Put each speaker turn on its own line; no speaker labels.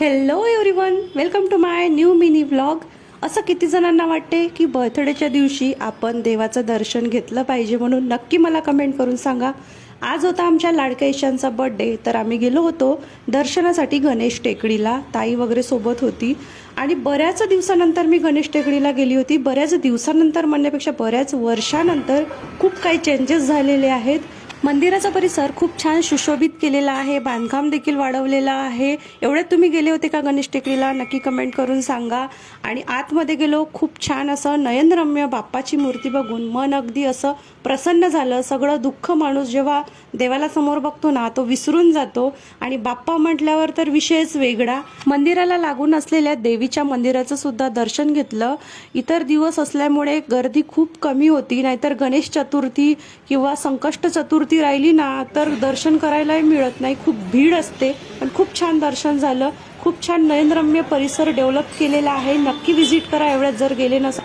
Hello everyone, welcome to my new mini vlog. असं किती जणांना वाटते की बर्थडेच्या दिवशी आपण देवाचं दर्शन घेतलं पाहिजे, म्हणून नक्की मला कमेंट करून सांगा. आज होता आमच्या लाडक्या ईशांचा बर्थडे, तर आम्ही गेलो होतो दर्शनासाठी गणेश टेकडीला. ताई वगैरे सोबत होती आणि बऱ्याच दिवसानंतर मी गणेश टेकडीला गेली होती. बऱ्याच दिवसानंतर म्हणण्यापेक्षा बऱ्याच वर्षानंतर खूप काही चेंजेस झालेले आहेत. मंदिराचा परिसर खूप छान सुशोभित केलेला आहे, बांधकाम देखील वाढवलेलं आहे. एवढ्यात तुम्ही गेले होते का गणेश टेकडीला? नक्की कमेंट करून सांगा. आणि आतमध्ये गेलो, खूप छान असं नयनरम्य बाप्पाची मूर्ती बघून मन अगदी असं प्रसन्न झालं. सगळं दुःख माणूस जेव्हा देवाला समोर बघतो ना, तो विसरून जातो. आणि बाप्पा म्हटल्यावर तर विषयच वेगळा. मंदिराला लागून असलेल्या देवीच्या मंदिराचं सुद्धा दर्शन घेतलं. इतर दिवस असल्यामुळे गर्दी खूप कमी होती, नाहीतर गणेश चतुर्थी किंवा संकष्ट चतुर्थी राहिली ना तर दर्शन करायलाही मिळत नाही, खूप भीड असते. पण खूप छान दर्शन झालं. खूप छान नयनरम्य परिसर डेव्हलप केलेला आहे. नक्की व्हिजिट करा एवढ्यात जर गेले नसाल.